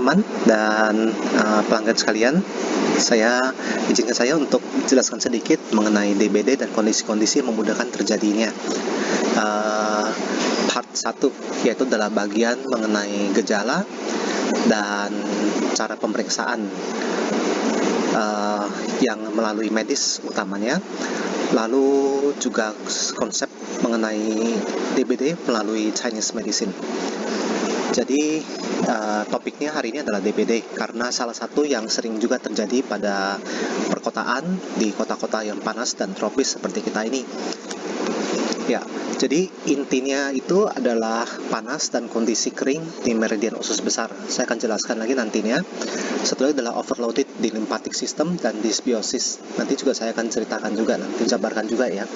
teman-teman dan pelanggan sekalian, izinkan saya untuk menjelaskan sedikit mengenai DBD dan kondisi-kondisi yang memudahkan terjadinya. Part 1 yaitu adalah bagian mengenai gejala dan cara pemeriksaan yang melalui medis utamanya, lalu juga konsep mengenai DBD melalui Chinese medicine. Jadi topiknya hari ini adalah DBD karena salah satu yang sering juga terjadi pada perkotaan di kota-kota yang panas dan tropis seperti kita ini. Ya, jadi intinya itu adalah panas dan kondisi kering di meridian usus besar. Saya akan jelaskan lagi nantinya. Setelah itu adalah overloaded di lymphatic system dan dysbiosis. Nanti juga saya akan ceritakan juga, nanti jabarkan juga ya.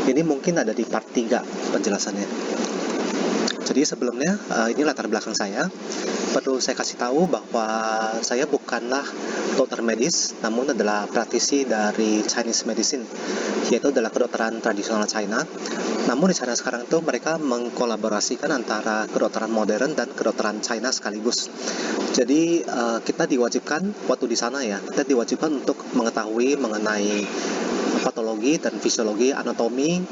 Ini mungkin ada di part 3 penjelasannya. Jadi sebelumnya ini latar belakang saya. Perlu saya kasih tahu bahwa saya bukanlah dokter medis, namun adalah praktisi dari Chinese medicine, yaitu adalah kedokteran tradisional China. Namun di sana sekarang itu mereka mengkolaborasikan antara kedokteran modern dan kedokteran China sekaligus. Jadi kita diwajibkan waktu di sana ya, kita diwajibkan untuk mengetahui mengenai patologi dan fisiologi, anatomi,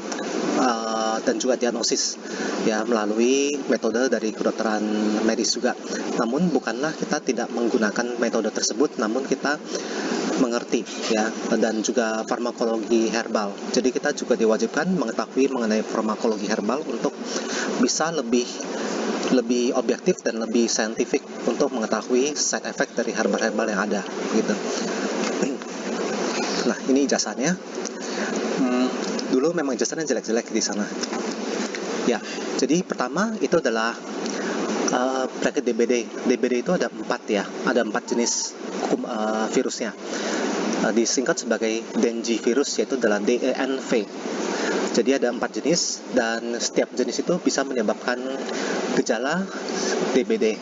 dan juga diagnosis ya melalui metode dari kedokteran medis juga. Namun bukanlah kita tidak menggunakan metode tersebut, namun kita mengerti ya, dan juga farmakologi herbal. Jadi kita juga diwajibkan mengetahui mengenai farmakologi herbal untuk bisa lebih objektif dan lebih saintifik untuk mengetahui side effect dari herbal-herbal yang ada gitu. Nah, ini ijazahnya. Dulu memang ijazahnya jelek-jelek di sana. Ya, jadi pertama itu adalah penyakit DBD. DBD itu ada 4 ya, ada 4 jenis virusnya. Disingkat sebagai Dengue virus, yaitu adalah DENV. Jadi ada 4 jenis dan setiap jenis itu bisa menyebabkan gejala DBD.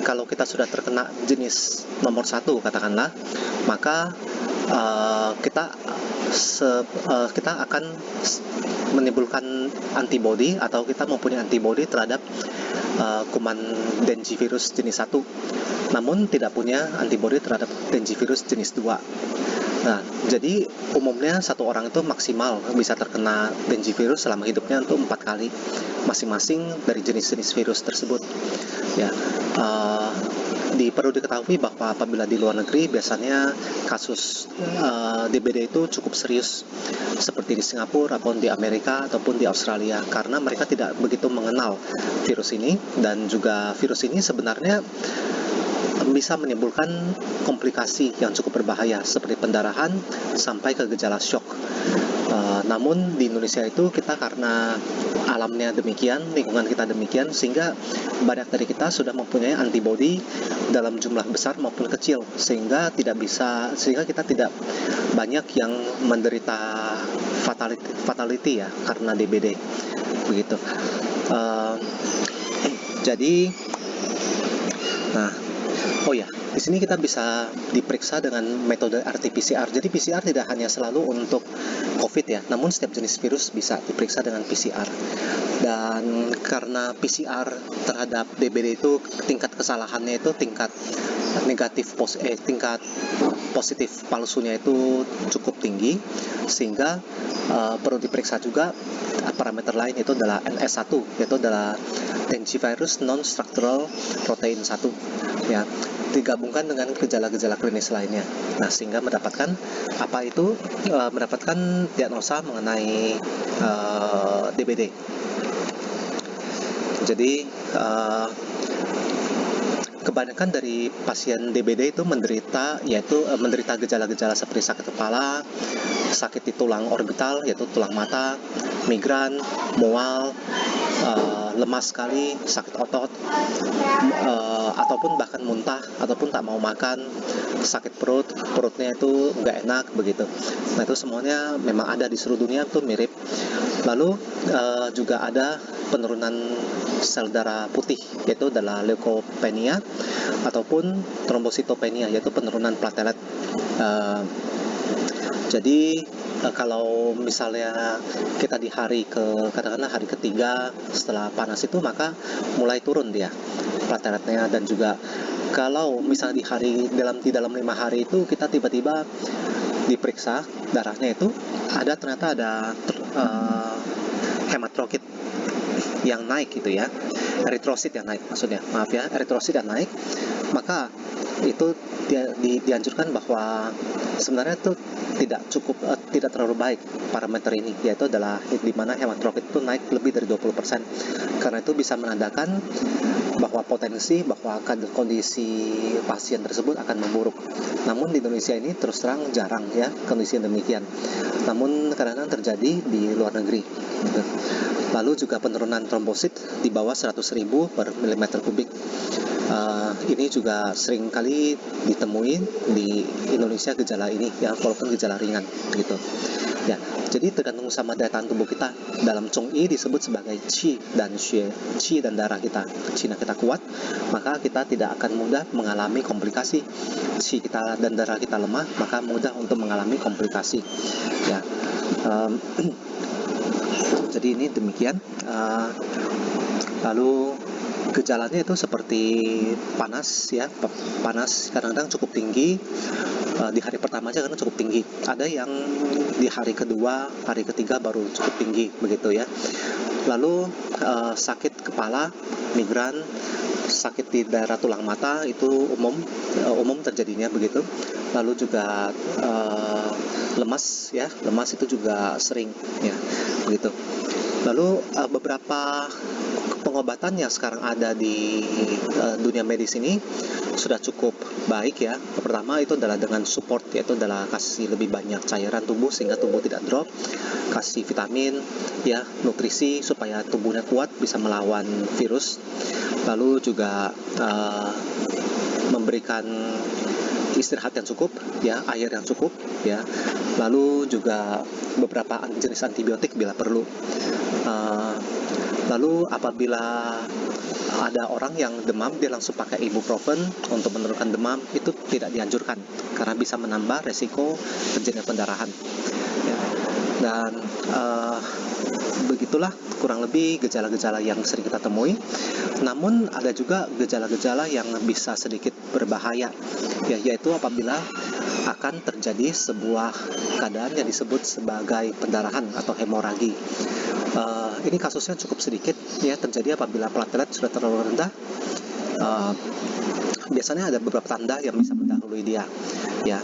Kalau kita sudah terkena jenis nomor 1 katakanlah, maka kita akan menimbulkan antibodi atau kita mempunyai antibodi terhadap kuman Dengue virus jenis 1, namun tidak punya antibodi terhadap Dengue virus jenis 2. Nah, jadi umumnya satu orang itu maksimal bisa terkena Dengue virus selama hidupnya untuk 4 kali masing-masing dari jenis-jenis virus tersebut. Ya, perlu diketahui bahwa apabila di luar negeri biasanya kasus DBD itu cukup serius, seperti di Singapura ataupun di Amerika ataupun di Australia, karena mereka tidak begitu mengenal virus ini, dan juga virus ini sebenarnya bisa menimbulkan komplikasi yang cukup berbahaya seperti pendarahan sampai ke gejala shock. Namun di Indonesia itu kita karena alamnya demikian, lingkungan kita demikian, sehingga banyak dari kita sudah mempunyai antibodi dalam jumlah besar maupun kecil, sehingga kita tidak banyak yang menderita fatality ya karena DBD begitu. Di sini kita bisa diperiksa dengan metode RT-PCR. Jadi PCR tidak hanya selalu untuk COVID ya, namun setiap jenis virus bisa diperiksa dengan PCR. Dan karena PCR terhadap DBD itu tingkat kesalahannya itu tingkat positif palsunya itu cukup tinggi, sehingga perlu diperiksa juga parameter lain, itu adalah NS1, yaitu adalah Dengue virus non-structural protein 1 ya, digabungkan dengan gejala-gejala klinis lainnya. Nah, sehingga mendapatkan diagnosa mengenai DBD. Jadi kebanyakan dari pasien DBD itu menderita gejala-gejala seperti sakit kepala, sakit di tulang orbital yaitu tulang mata, migran, mual, lemas sekali, sakit otot, ataupun bahkan muntah, ataupun tak mau makan, sakit perutnya itu nggak enak begitu. Nah, itu semuanya memang ada di seluruh dunia, itu mirip. Lalu juga ada penurunan sel darah putih, yaitu adalah leukopenia ataupun trombositopenia, yaitu penurunan platelet. Jadi kalau misalnya kita di katakanlah hari ketiga setelah panas itu, maka mulai turun dia plateletnya. Dan juga kalau misalnya di dalam 5 hari itu kita tiba-tiba diperiksa darahnya itu ternyata ada hematrosit yang naik gitu ya, eritrosit yang naik maksudnya, maaf ya, eritrosit yang naik. Maka itu dianjurkan bahwa sebenarnya itu tidak terlalu baik parameter ini, yaitu adalah di mana hematrosit itu naik lebih dari 20%. Karena itu bisa menandakan bahwa kondisi pasien tersebut akan memburuk. Namun di Indonesia ini terus terang jarang ya kondisi yang demikian. Namun kadang-kadang terjadi di luar negeri. Lalu juga penurunan trombosit di bawah 100.000 per milimeter kubik. Ini juga sering kali ditemui di Indonesia gejala ini ya, walaupun gejala ringan gitu. Ya, jadi tergantung sama daya tahan tubuh kita. Dalam Chong-I disebut sebagai qi dan xue. Qi dan darah kita, qi-nya kita kuat, maka kita tidak akan mudah mengalami komplikasi. Qi kita dan darah kita lemah, maka mudah untuk mengalami komplikasi. Ya, jadi ini demikian. Lalu gejalanya itu seperti panas ya, panas kadang-kadang cukup tinggi. Di hari pertama aja karena cukup tinggi. Ada yang di hari kedua, hari ketiga baru cukup tinggi begitu ya. Lalu sakit kepala, migran, sakit di daerah tulang mata itu umum terjadinya begitu. Lalu juga lemas ya, lemas itu juga sering ya begitu. Lalu beberapa pengobatan yang sekarang ada di dunia medis ini sudah cukup baik ya. Pertama itu adalah dengan support, yaitu adalah kasih lebih banyak cairan tubuh sehingga tubuh tidak drop, kasih vitamin ya, nutrisi supaya tubuhnya kuat bisa melawan virus. Lalu juga memberikan istirahat yang cukup ya, air yang cukup ya. Lalu juga beberapa jenis antibiotik bila perlu. Lalu apabila ada orang yang demam, dia langsung pakai ibuprofen untuk menurunkan demam, itu tidak dianjurkan karena bisa menambah resiko terjadinya pendarahan ya. Dan begitulah kurang lebih gejala-gejala yang sering kita temui. Namun ada juga gejala-gejala yang bisa sedikit berbahaya ya, yaitu apabila akan terjadi sebuah keadaan yang disebut sebagai pendarahan atau hemoragi. Ini kasusnya cukup sedikit ya, terjadi apabila platelet sudah terlalu rendah. Biasanya ada beberapa tanda yang bisa mendahului dia ya.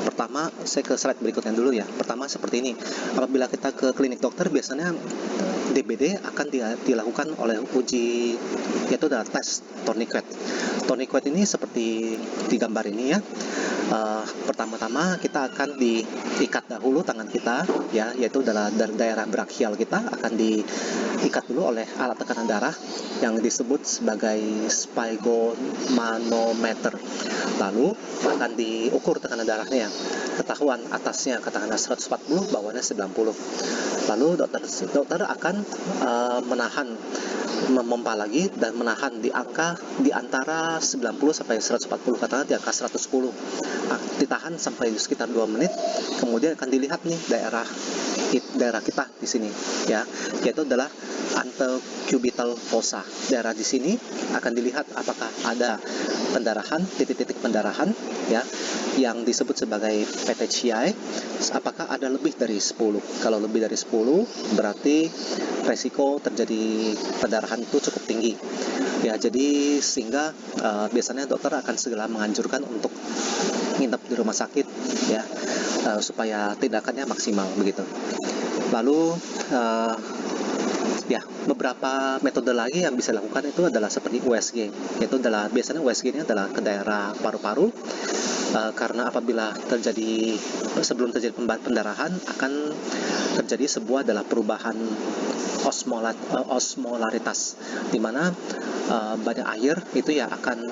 Pertama, saya ke slide berikutnya dulu ya. Pertama seperti ini, apabila kita ke klinik dokter biasanya DBD akan dilakukan oleh uji, yaitu adalah tes tourniquet. Tourniquet ini seperti di gambar ini ya. Pertama-tama kita akan diikat dahulu tangan kita ya, yaitu adalah daerah brachial kita akan diikat dulu oleh alat tekanan darah yang disebut sebagai sphygmomanometer. Lalu akan diukur tekanan darahnya, ketahuan atasnya katakanlah 140, bawahnya 90. Lalu dokter akan memompa lagi dan menahan di antara 90 sampai 140, katakanlah di angka 110. Ditahan sampai sekitar 2 menit, kemudian akan dilihat nih daerah kita di sini ya, yaitu adalah antecubital fossa. Daerah di sini akan dilihat apakah ada pendarahan, titik-titik pendarahan ya, yang disebut sebagai petechiae. Apakah ada lebih dari 10? Kalau lebih dari 10 berarti resiko terjadi pendarahan itu cukup tinggi ya. Jadi sehingga biasanya dokter akan segera menganjurkan untuk nginep di rumah sakit ya, supaya tindakannya maksimal begitu. Lalu ya, beberapa metode lagi yang bisa dilakukan itu adalah seperti USG, yaitu adalah biasanya USG ini adalah ke daerah paru-paru, karena apabila sebelum terjadi pendarahan akan terjadi sebuah adalah perubahan osmolaritas, di mana banyak air itu ya akan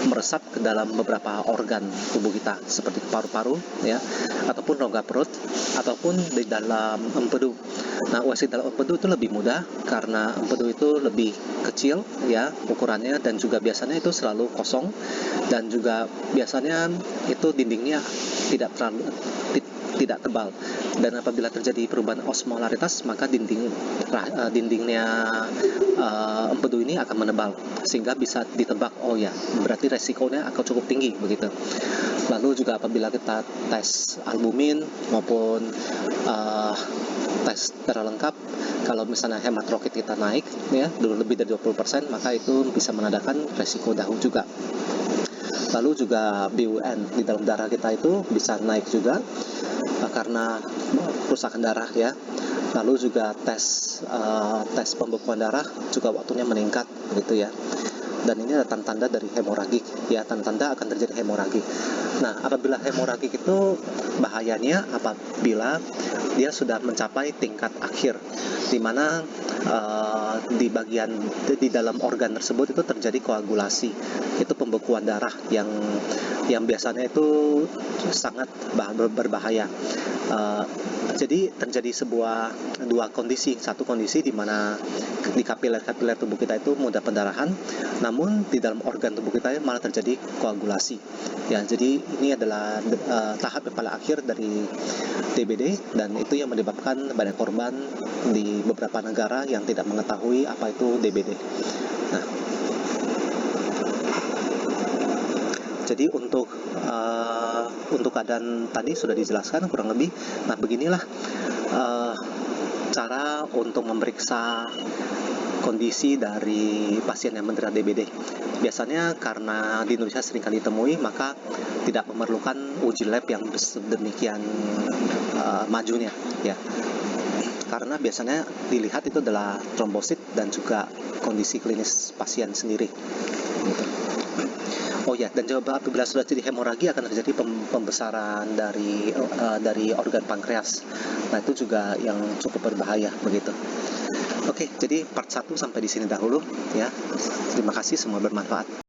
meresap ke dalam beberapa organ tubuh kita seperti paru-paru ya, ataupun rongga perut, ataupun di dalam empedu. Nah, USG dalam empedu itu lebih mudah karena empedu itu lebih kecil ya ukurannya, dan juga biasanya itu selalu kosong, dan juga biasanya itu dindingnya tidak tebal, dan apabila terjadi perubahan osmolaritas maka dindingnya empedu ini akan menebal sehingga bisa ditebak, oh ya berarti resikonya akan cukup tinggi begitu. Lalu juga apabila kita tes albumin maupun tes darah lengkap, kalau misalnya hematrokit kita naik ya lebih dari 20%, maka itu bisa menandakan resiko dahu juga. Lalu juga BUN di dalam darah kita itu bisa naik juga karena kerusakan darah ya. Lalu juga tes pembekuan darah juga waktunya meningkat gitu ya. Dan ini adalah tanda-tanda dari hemoragik ya, tanda-tanda akan terjadi hemoragik. Nah, apabila hemoragik itu bahayanya apabila dia sudah mencapai tingkat akhir, di mana di dalam organ tersebut itu terjadi koagulasi, itu pembekuan darah yang biasanya itu sangat berbahaya. Jadi terjadi dua kondisi, satu kondisi di mana di kapiler tubuh kita itu mudah pendarahan, namun di dalam organ tubuh kita malah terjadi koagulasi. Ya, jadi ini adalah tahap yang paling akhir dari DBD, dan itu yang menyebabkan banyak korban di beberapa negara yang tidak mengetahui apa itu DBD. Nah, jadi untuk keadaan tadi sudah dijelaskan kurang lebih. Nah, beginilah cara untuk memeriksa kondisi dari pasien yang menderita DBD. Biasanya karena di Indonesia sering kali ditemui, maka tidak memerlukan uji lab yang sedemikian majunya ya. Karena biasanya dilihat itu adalah trombosit dan juga kondisi klinis pasien sendiri. Gitu. Oh ya, dan juga apabila sudah jadi hemoragi akan terjadi pembesaran dari organ pankreas. Nah, itu juga yang cukup berbahaya begitu. Oke, jadi part 1 sampai di sini dahulu ya. Terima kasih, semua bermanfaat.